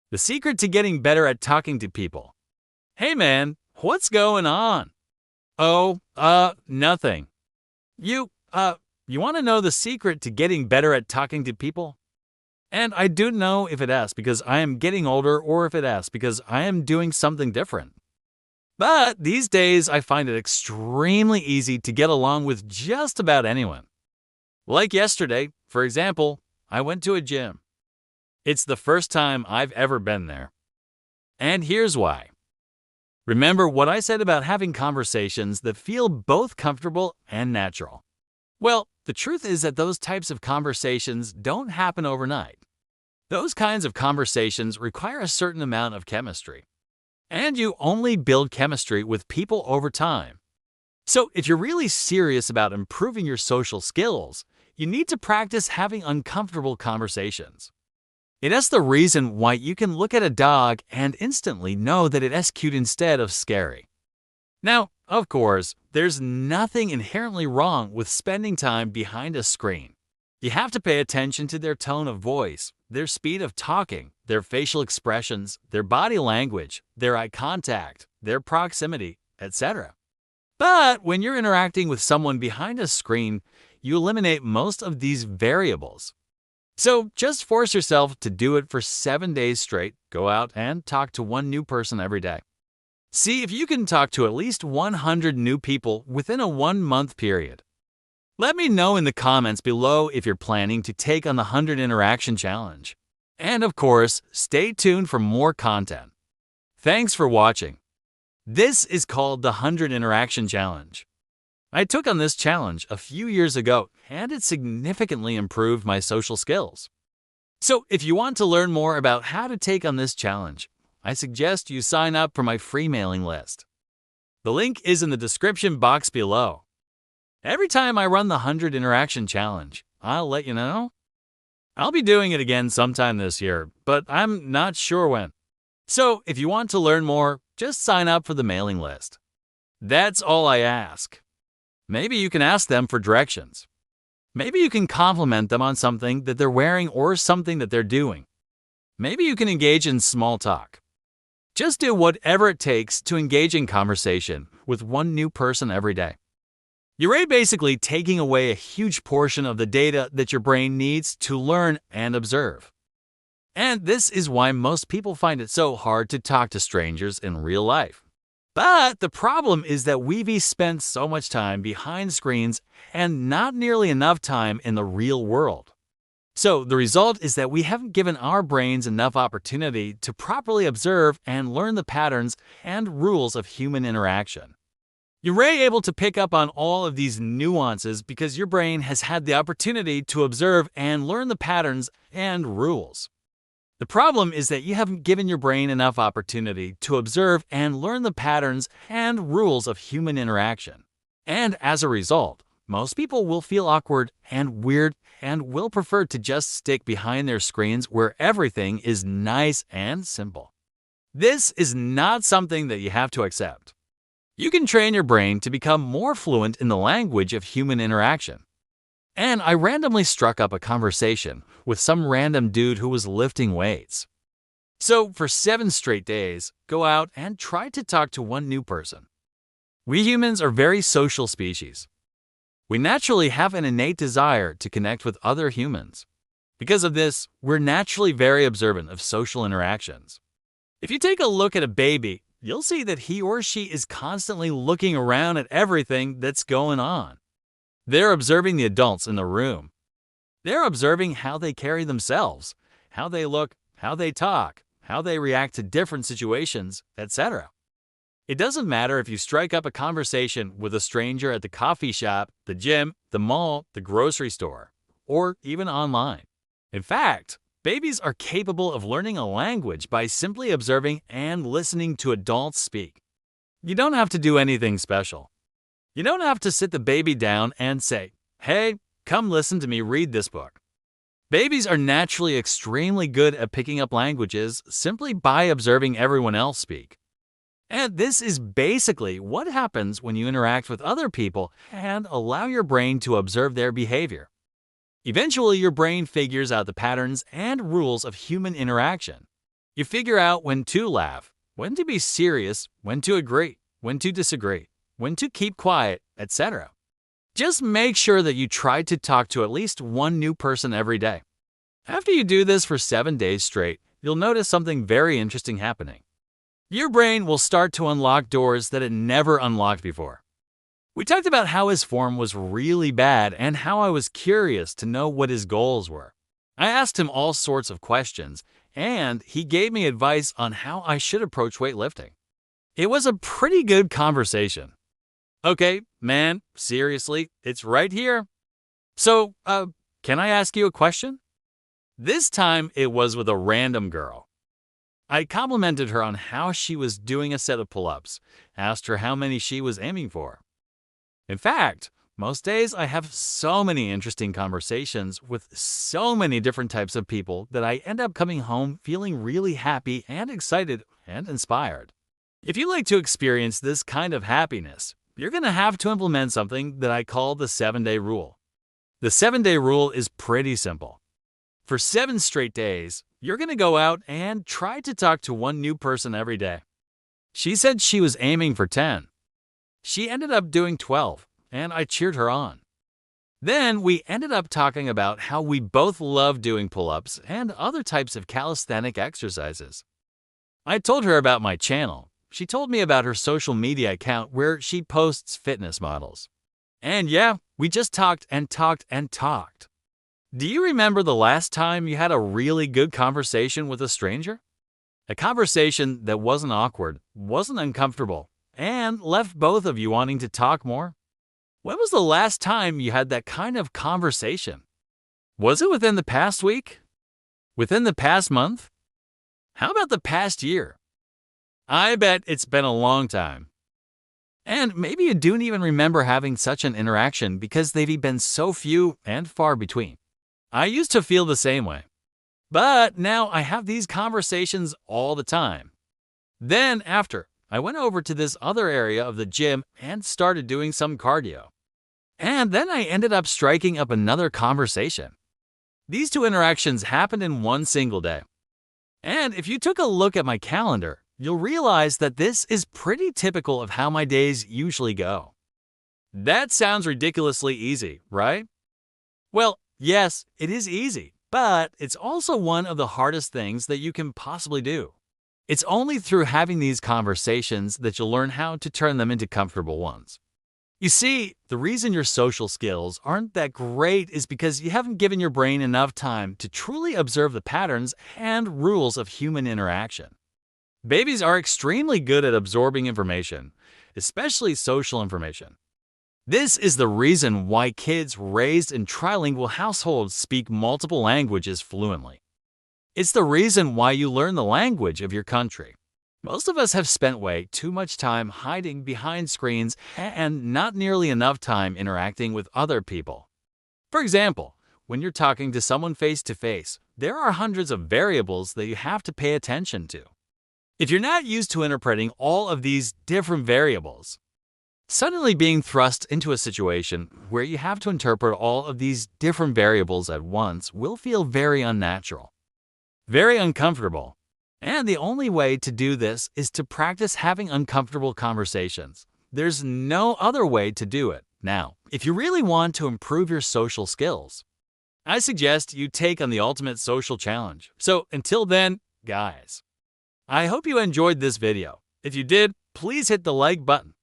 The secret to getting better at talking to people. Hey man, what's going on? Oh, nothing. You want to know the secret to getting better at talking to people? And I don't know if it asks because I am getting older or if it asks because I am doing something different. But these days I find it extremely easy to get along with just about anyone. Like yesterday, for example, I went to a gym. It's the first time I've ever been there. And here's why. Remember what I said about having conversations that feel both comfortable and natural? Well, the truth is that those types of conversations don't happen overnight. Those kinds of conversations require a certain amount of chemistry. And you only build chemistry with people over time. So if you're really serious about improving your social skills, you need to practice having uncomfortable conversations. That's the reason why you can look at a dog and instantly know that it is cute instead of scary. Now, of course, there's nothing inherently wrong with spending time behind a screen. You have to pay attention to their tone of voice, their speed of talking, their facial expressions, their body language, their eye contact, their proximity, etc. But when you're interacting with someone behind a screen, you eliminate most of these variables. So just force yourself to do it for 7 days straight. Go out and talk to one new person every day. See if you can talk to at least 100 new people within a 1-month period. Let me know in the comments below if you're planning to take on the 100 Interaction Challenge. And of course, stay tuned for more content. Thanks for watching. This is called the 100 Interaction Challenge. I took on this challenge a few years ago, and it significantly improved my social skills. So if you want to learn more about how to take on this challenge, I suggest you sign up for my free mailing list. The link is in the description box below. Every time I run the 100 Interaction Challenge, I'll let you know. I'll be doing it again sometime this year, but I'm not sure when. So if you want to learn more, just sign up for the mailing list. That's all I ask. Maybe you can ask them for directions. Maybe you can compliment them on something that they're wearing or something that they're doing. Maybe you can engage in small talk. Just do whatever it takes to engage in conversation with one new person every day. You're basically taking away a huge portion of the data that your brain needs to learn and observe. And this is why most people find it so hard to talk to strangers in real life. But the problem is that we've spent so much time behind screens and not nearly enough time in the real world. So the result is that we haven't given our brains enough opportunity to properly observe and learn the patterns and rules of human interaction. You're able to pick up on all of these nuances because your brain has had the opportunity to observe and learn the patterns and rules. The problem is that you haven't given your brain enough opportunity to observe and learn the patterns and rules of human interaction. And as a result, most people will feel awkward and weird and will prefer to just stick behind their screens where everything is nice and simple. This is not something that you have to accept. You can train your brain to become more fluent in the language of human interaction. And I randomly struck up a conversation with some random dude who was lifting weights. So for 7 straight days, go out and try to talk to one new person. We humans are very social species. We naturally have an innate desire to connect with other humans. Because of this, we're naturally very observant of social interactions. If you take a look at a baby, you'll see that he or she is constantly looking around at everything that's going on. They're observing the adults in the room. They're observing how they carry themselves, how they look, how they talk, how they react to different situations, etc. It doesn't matter if you strike up a conversation with a stranger at the coffee shop, the gym, the mall, the grocery store, or even online. In fact, babies are capable of learning a language by simply observing and listening to adults speak. You don't have to do anything special. You don't have to sit the baby down and say, "Hey, come listen to me read this book." Babies are naturally extremely good at picking up languages simply by observing everyone else speak. And this is basically what happens when you interact with other people and allow your brain to observe their behavior. Eventually, your brain figures out the patterns and rules of human interaction. You figure out when to laugh, when to be serious, when to agree, when to disagree, when to keep quiet, etc. Just make sure that you try to talk to at least one new person every day. After you do this for 7 days straight, you'll notice something very interesting happening. Your brain will start to unlock doors that it never unlocked before. We talked about how his form was really bad and how I was curious to know what his goals were. I asked him all sorts of questions, and he gave me advice on how I should approach weightlifting. It was a pretty good conversation. Okay, man, seriously, it's right here. So, can I ask you a question? This time it was with a random girl. I complimented her on how she was doing a set of pull-ups, asked her how many she was aiming for. In fact, most days I have so many interesting conversations with so many different types of people that I end up coming home feeling really happy and excited and inspired. If you like to experience this kind of happiness, you're going to have to implement something that I call the 7-day rule. The 7-day rule is pretty simple. For 7 straight days, you're going to go out and try to talk to one new person every day. She said she was aiming for 10. She ended up doing 12, and I cheered her on. Then we ended up talking about how we both love doing pull-ups and other types of calisthenic exercises. I told her about my channel. She told me about her social media account where she posts fitness models. And yeah, we just talked and talked and talked. Do you remember the last time you had a really good conversation with a stranger? A conversation that wasn't awkward, wasn't uncomfortable, and left both of you wanting to talk more? When was the last time you had that kind of conversation? Was it within the past week? Within the past month? How about the past year? I bet it's been a long time. And maybe you don't even remember having such an interaction because they've been so few and far between. I used to feel the same way. But now I have these conversations all the time. Then after, I went over to this other area of the gym and started doing some cardio. And then I ended up striking up another conversation. These two interactions happened in one single day. And if you took a look at my calendar, you'll realize that this is pretty typical of how my days usually go. That sounds ridiculously easy, right? Well, yes, it is easy, but it's also one of the hardest things that you can possibly do. It's only through having these conversations that you'll learn how to turn them into comfortable ones. You see, the reason your social skills aren't that great is because you haven't given your brain enough time to truly observe the patterns and rules of human interaction. Babies are extremely good at absorbing information, especially social information. This is the reason why kids raised in trilingual households speak multiple languages fluently. It's the reason why you learn the language of your country. Most of us have spent way too much time hiding behind screens and not nearly enough time interacting with other people. For example, when you're talking to someone face to face, there are hundreds of variables that you have to pay attention to. If you're not used to interpreting all of these different variables, suddenly being thrust into a situation where you have to interpret all of these different variables at once will feel very unnatural, very uncomfortable. And the only way to do this is to practice having uncomfortable conversations. There's no other way to do it. Now, if you really want to improve your social skills, I suggest you take on the Ultimate Social Challenge. So until then, guys, I hope you enjoyed this video. If you did, please hit the like button.